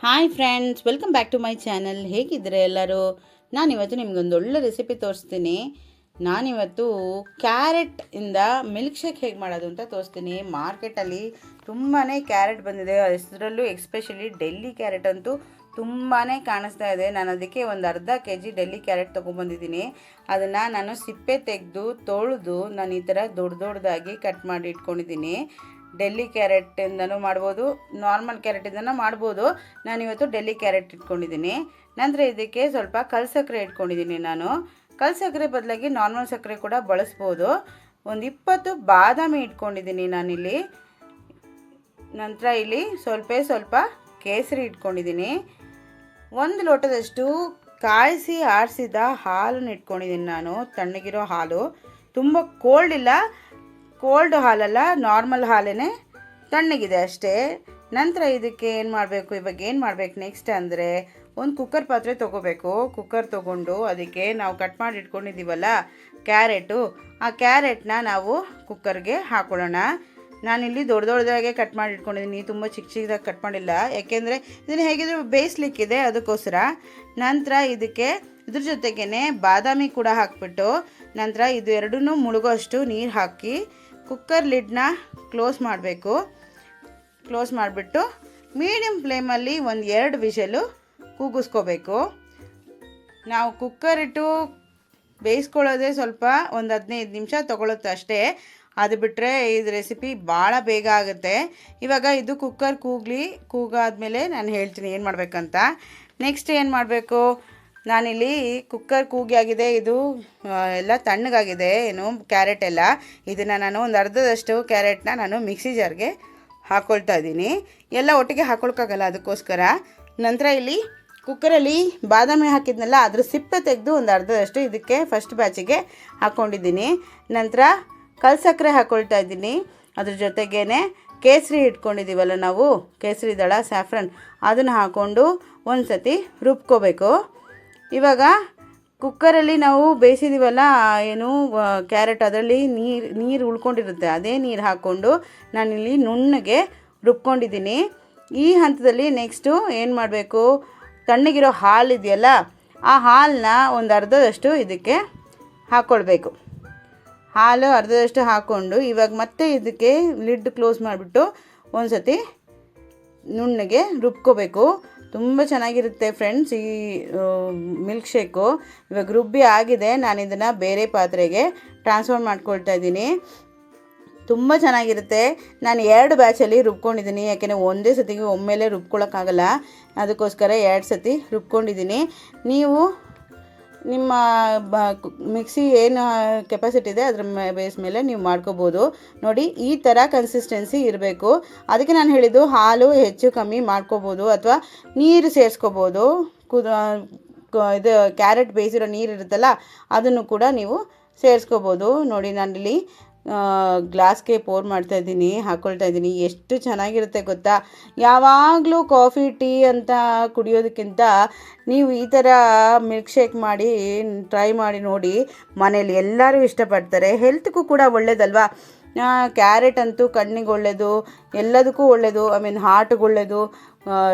Hi friends, welcome back to my channel. ಹೇಗಿದ್ದೀರಾ ಎಲ್ಲರೂ? ನಾನಿವತ್ತು ನಿಮಗೊಂದು ಒಳ್ಳೆ ರೆಸಿಪಿ ತೋರಿಸ್ತೀನಿ. ನಾನಿವತ್ತು ಕ್ಯಾರೆಟಿಂದ ಮಿಲ್ಕ್ ಶೇಕ್ ಹೇಗೆ ಮಾಡೋದು ಅಂತ ತೋರಿಸ್ತೀನಿ. ಮಾರ್ಕೆಟಲ್ಲಿ ತುಂಬಾ ಕ್ಯಾರೆಟ್ ಬಂದಿದೆ, ಅದರಲ್ಲೂ ಎಕ್ಸ್ಪೆಷಲಿ ಡೆಲ್ಲಿ ಕ್ಯಾರೆಟ್ ಅಂತೂ ತುಂಬಾ ಕಾಣಿಸ್ತಾ ಇದೆ. ನಾನು ಅದಕ್ಕೆ ಒಂದು ಅರ್ಧ kg ಡೆಲ್ಲಿ ಕ್ಯಾರೆಟ್ ತೊಗೊಂಬಂದಿದ್ದೀನಿ. ಅದನ್ನು ನಾನು ಸಿಪ್ಪೆ ತೆಗೆದು ತೊಳೆದು ನಾನು ಈ ಥರ ದೊಡ್ಡದಾಗಿ ಕಟ್ ಮಾಡಿ ಇಟ್ಕೊಂಡಿದ್ದೀನಿ. ಡೆಲ್ಲಿ ಕ್ಯಾರೆಟಿಂದನೂ ಮಾಡ್ಬೋದು, ನಾರ್ಮಲ್ ಕ್ಯಾರೆಟಿಂದನೂ ಮಾಡ್ಬೋದು. ನಾನಿವತ್ತು ಡೆಲ್ಲಿ ಕ್ಯಾರೆಟ್ ಇಟ್ಕೊಂಡಿದ್ದೀನಿ. ನಂತರ ಇದಕ್ಕೆ ಸ್ವಲ್ಪ ಕಲ್ ಸಕ್ಕರೆ ಇಟ್ಕೊಂಡಿದ್ದೀನಿ. ನಾನು ಕಲ್ ಸಕ್ಕರೆ ಬದಲಾಗಿ ನಾರ್ಮಲ್ ಸಕ್ಕರೆ ಕೂಡ ಬಳಸ್ಬೋದು. ಒಂದು 20 ಬಾದಾಮಿ ಇಟ್ಕೊಂಡಿದ್ದೀನಿ ನಾನಿಲ್ಲಿ. ನಂತರ ಇಲ್ಲಿ ಸ್ವಲ್ಪ ಕೇಸರಿ ಇಟ್ಕೊಂಡಿದ್ದೀನಿ. 1 ಲೋಟದಷ್ಟು ಕಾಯಿಸಿ ಆರಿಸಿದ ಹಾಲನ್ನು ಇಟ್ಕೊಂಡಿದ್ದೀನಿ ನಾನು. ತಣ್ಣಗಿರೋ ಹಾಲು, ತುಂಬ ಕೋಲ್ಡ್ ಇಲ್ಲ, ಕೋಲ್ಡ್ ಹಾಲಲ್ಲ, ನಾರ್ಮಲ್ ಹಾಲೇ, ತಣ್ಣಗಿದೆ ಅಷ್ಟೇ. ನಂತರ ಇದಕ್ಕೆ ಏನು ಮಾಡಬೇಕು, ಇವಾಗ ಏನು ಮಾಡಬೇಕು ನೆಕ್ಸ್ಟ್ ಅಂದರೆ, ಒಂದು ಕುಕ್ಕರ್ ಪಾತ್ರೆ ತೊಗೋಬೇಕು. ಕುಕ್ಕರ್ ತೊಗೊಂಡು ಅದಕ್ಕೆ ನಾವು ಕಟ್ ಮಾಡಿ ಇಟ್ಕೊಂಡಿದ್ದೀವಲ್ಲ ಕ್ಯಾರೆಟು, ಆ ಕ್ಯಾರೆಟ್ನ ನಾವು ಕುಕ್ಕರ್ಗೆ ಹಾಕೊಳ್ಳೋಣ. ನಾನಿಲ್ಲಿ ದೊಡ್ಡದಾಗೆ ಕಟ್ ಮಾಡಿ ಇಟ್ಕೊಂಡಿದ್ದೀನಿ, ತುಂಬ ಚಿಕ್ಕದಾಗಿ ಕಟ್ ಮಾಡಿಲ್ಲ, ಯಾಕೆಂದರೆ ಇದನ್ನು ಹೇಗಿದ್ರು ಬೇಯಿಸ್ಲಿಕ್ಕಿದೆ, ಅದಕ್ಕೋಸ್ಕರ. ನಂತರ ಇದಕ್ಕೆ ಇದ್ರ ಜೊತೆಗೇ ಬಾದಾಮಿ ಕೂಡ ಹಾಕಿಬಿಟ್ಟು, ನಂತರ ಇದು ಎರಡನ್ನೂ ಮುಳುಗೋ ಅಷ್ಟು ನೀರು ಹಾಕಿ ಕುಕ್ಕರ್ ಲಿಡ್ನ ಕ್ಲೋಸ್ ಮಾಡಬೇಕು. ಕ್ಲೋಸ್ ಮಾಡಿಬಿಟ್ಟು ಮೀಡಿಯಮ್ ಫ್ಲೇಮಲ್ಲಿ ಒಂದು 2 ವಿಷಲು ಕೂಗಿಸ್ಕೋಬೇಕು. ನಾವು ಕುಕ್ಕರ್ ಇಟ್ಟು ಬೇಯಿಸ್ಕೊಳ್ಳೋದೇ ಸ್ವಲ್ಪ ಒಂದು 15 ನಿಮಿಷ ತೊಗೊಳುತ್ತೆ ಅಷ್ಟೇ. ಅದು ಬಿಟ್ಟರೆ ಇದು ರೆಸಿಪಿ ಭಾಳ ಬೇಗ ಆಗುತ್ತೆ. ಇವಾಗ ಇದು ಕುಕ್ಕರ್ ಕೂಗಾದ್ಮೇಲೆ ನಾನು ಹೇಳ್ತೀನಿ ಏನು ಮಾಡಬೇಕಂತ. ನೆಕ್ಸ್ಟ್ ಏನು ಮಾಡಬೇಕು, ನಾನಿಲ್ಲಿ ಕುಕ್ಕರ್ ಕೂಗಿ ಆಗಿದೆ, ಇದು ಎಲ್ಲ ತಣ್ಣಗಾಗಿದೆ, ಏನು ಕ್ಯಾರೆಟ್ ಎಲ್ಲ. ಇದನ್ನು ನಾನು ಒಂದು ಅರ್ಧದಷ್ಟು ಕ್ಯಾರೆಟ್ನ ನಾನು ಮಿಕ್ಸಿ ಜಾರ್ಗೆ ಹಾಕ್ಕೊಳ್ತಾ ಇದ್ದೀನಿ. ಎಲ್ಲ ಒಟ್ಟಿಗೆ ಹಾಕ್ಕೊಳ್ಕಾಗಲ್ಲ, ಅದಕ್ಕೋಸ್ಕರ. ನಂತರ ಇಲ್ಲಿ ಕುಕ್ಕರಲ್ಲಿ ಬಾದಾಮಿ ಹಾಕಿದ್ನಲ್ಲ, ಅದ್ರ ಸಿಪ್ಪೆ ತೆಗೆದು ಒಂದು ಅರ್ಧದಷ್ಟು ಇದಕ್ಕೆ ಫಸ್ಟ್ ಬ್ಯಾಚಿಗೆ ಹಾಕ್ಕೊಂಡಿದ್ದೀನಿ. ನಂತರ ಕಲ್ ಸಕ್ಕರೆ ಹಾಕ್ಕೊಳ್ತಾ ಇದ್ದೀನಿ. ಅದ್ರ ಜೊತೆಗೇ ಕೇಸರಿ ಇಟ್ಕೊಂಡಿದ್ದೀವಲ್ಲ ನಾವು, ಕೇಸರಿ ದಳ, ಸ್ಯಾಫ್ರನ್, ಅದನ್ನು ಹಾಕ್ಕೊಂಡು ಒಂದು ಸತಿ ರುಬ್ಕೋಬೇಕು. ಇವಾಗ ಕುಕ್ಕರಲ್ಲಿ ನಾವು ಬೇಯಿಸಿದ್ದೀವಲ್ಲ ಏನು ಕ್ಯಾರೆಟ್, ಅದರಲ್ಲಿ ನೀರು ಉಳ್ಕೊಂಡಿರುತ್ತೆ, ಅದೇ ನೀರು ಹಾಕ್ಕೊಂಡು ನಾನಿಲ್ಲಿ ನುಣ್ಣಗೆ ರುಬ್ಕೊಂಡಿದ್ದೀನಿ. ಈ ಹಂತದಲ್ಲಿ ನೆಕ್ಸ್ಟು ಏನು ಮಾಡಬೇಕು, ತಣ್ಣಗಿರೋ ಹಾಲು ಇದೆಯಲ್ಲ, ಆ ಹಾಲನ್ನ ಒಂದು ಅರ್ಧದಷ್ಟು ಇದಕ್ಕೆ ಹಾಕ್ಕೊಳ್ಬೇಕು. ಹಾಲು ಅರ್ಧದಷ್ಟು ಹಾಕ್ಕೊಂಡು ಇವಾಗ ಮತ್ತೆ ಇದಕ್ಕೆ ಲಿಡ್ ಕ್ಲೋಸ್ ಮಾಡಿಬಿಟ್ಟು ಒಂದು ಸತಿ ನುಣ್ಣಗೆ ರುಬ್ಕೋಬೇಕು. ತುಂಬ ಚೆನ್ನಾಗಿರುತ್ತೆ ಫ್ರೆಂಡ್ಸ್ ಈ ಮಿಲ್ಕ್ ಶೇಕು. ಇವಾಗ ರುಬ್ಬಿ ಆಗಿದೆ, ನಾನು ಇದನ್ನು ಬೇರೆ ಪಾತ್ರೆಗೆ ಟ್ರಾನ್ಸ್ಫರ್ ಮಾಡ್ಕೊಳ್ತಾ ಇದ್ದೀನಿ. ತುಂಬ ಚೆನ್ನಾಗಿರುತ್ತೆ. ನಾನು 2 ಬ್ಯಾಚಲ್ಲಿ ರುಬ್ಕೊಂಡಿದ್ದೀನಿ, ಯಾಕೆಂದರೆ ಒಂದೇ ಸತಿಗೆ ಒಮ್ಮೆಲೇ ರುಬ್ಕೊಳ್ಳೋಕ್ಕಾಗಲ್ಲ, ಅದಕ್ಕೋಸ್ಕರ 2 ಸತಿ ರುಬ್ಕೊಂಡಿದ್ದೀನಿ. ನೀವು ನಿಮ್ಮ ಮಿಕ್ಸಿ ಏನು ಕೆಪಾಸಿಟಿ ಇದೆ ಅದರ ಬೇಸ್ ಮೇಲೆ ನೀವು ಮಾಡ್ಕೋಬೋದು. ನೋಡಿ, ಈ ಥರ ಕನ್ಸಿಸ್ಟೆನ್ಸಿ ಇರಬೇಕು. ಅದಕ್ಕೆ ನಾನು ಹೇಳಿದ್ದು ಹಾಲು ಹೆಚ್ಚು ಕಮ್ಮಿ ಮಾಡ್ಕೋಬೋದು, ಅಥವಾ ನೀರು ಸೇರಿಸ್ಕೋಬೋದು. ಇದು ಕ್ಯಾರೆಟ್ ಬೇಯಿಸಿರೋ ನೀರು ಇರುತ್ತಲ್ಲ, ಅದನ್ನು ಕೂಡ ನೀವು ಸೇರಿಸ್ಕೋಬೋದು. ನೋಡಿ, ನಾನಿಲ್ಲಿ ಗ್ಲಾಸ್ಗೆ ಪೋರ್ ಮಾಡ್ತಾಯಿದ್ದೀನಿ, ಹಾಕ್ಕೊಳ್ತಾ ಇದ್ದೀನಿ. ಎಷ್ಟು ಚೆನ್ನಾಗಿರುತ್ತೆ ಗೊತ್ತಾ? ಯಾವಾಗಲೂ ಕಾಫಿ ಟೀ ಅಂತ ಕುಡಿಯೋದಕ್ಕಿಂತ ನೀವು ಈ ಥರ ಮಿಲ್ಕ್ ಶೇಕ್ ಮಾಡಿ ಟ್ರೈ ಮಾಡಿ ನೋಡಿ. ಮನೇಲಿ ಎಲ್ಲರೂ ಇಷ್ಟಪಡ್ತಾರೆ. ಹೆಲ್ತ್ಗೂ ಕೂಡ ಒಳ್ಳೇದಲ್ವಾ? ಕ್ಯಾರೆಟ್ ಅಂತೂ ಕಣ್ಣಿಗೆ ಒಳ್ಳೆಯದು, ಎಲ್ಲದಕ್ಕೂ ಒಳ್ಳೆಯದು. ಹಾರ್ಟ್ಗೆ ಒಳ್ಳೆಯದು,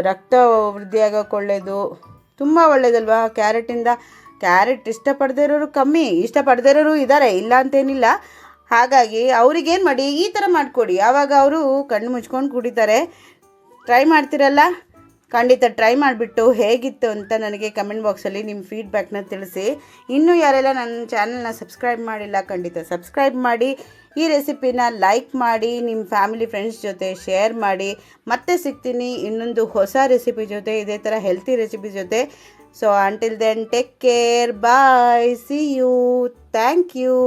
ರಕ್ತ ವೃದ್ಧಿ ಆಗೋಕ್ಕೆ ಒಳ್ಳೆಯದು, ತುಂಬ ಒಳ್ಳೆಯದಲ್ವಾ ಕ್ಯಾರೆಟಿಂದ. ಕ್ಯಾರೆಟ್ ಇಷ್ಟಪಡದೇ ಇರೋರು ಕಮ್ಮಿ, ಇಷ್ಟಪಡದೇ ಇರೋರು ಇದ್ದಾರೆ, ಇಲ್ಲ ಅಂತೇನಿಲ್ಲ. ಹಾಗಾಗಿ ಅವ್ರಿಗೇನು ಮಾಡಿ, ಈ ಥರ ಮಾಡಿಕೊಡಿ, ಆವಾಗ ಅವರು ಕಣ್ಣು ಮುಚ್ಕೊಂಡು ಕುಡಿತಾರೆ. ಟ್ರೈ ಮಾಡ್ತಿರಲ್ಲ? ಖಂಡಿತ ಟ್ರೈ ಮಾಡಿಬಿಟ್ಟು ಹೇಗಿತ್ತು ಅಂತ ನನಗೆ ಕಮೆಂಟ್ ಬಾಕ್ಸಲ್ಲಿ ನಿಮ್ಮ ಫೀಡ್ಬ್ಯಾಕ್ನ ತಿಳಿಸಿ. ಇನ್ನೂ ಯಾರೆಲ್ಲ ನನ್ನ ಚಾನಲ್ನ ಸಬ್ಸ್ಕ್ರೈಬ್ ಮಾಡಿಲ್ಲ, ಖಂಡಿತ ಸಬ್ಸ್ಕ್ರೈಬ್ ಮಾಡಿ. ಈ ರೆಸಿಪಿನ ಲೈಕ್ ಮಾಡಿ, ನಿಮ್ಮ ಫ್ಯಾಮಿಲಿ ಫ್ರೆಂಡ್ಸ್ ಜೊತೆ ಶೇರ್ ಮಾಡಿ. ಮತ್ತೆ ಸಿಗ್ತೀನಿ ಇನ್ನೊಂದು ಹೊಸ ರೆಸಿಪಿ ಜೊತೆ, ಇದೇ ಥರ ಹೆಲ್ತಿ ರೆಸಿಪಿ ಜೊತೆ. So until then, take care, bye, see you, thank you.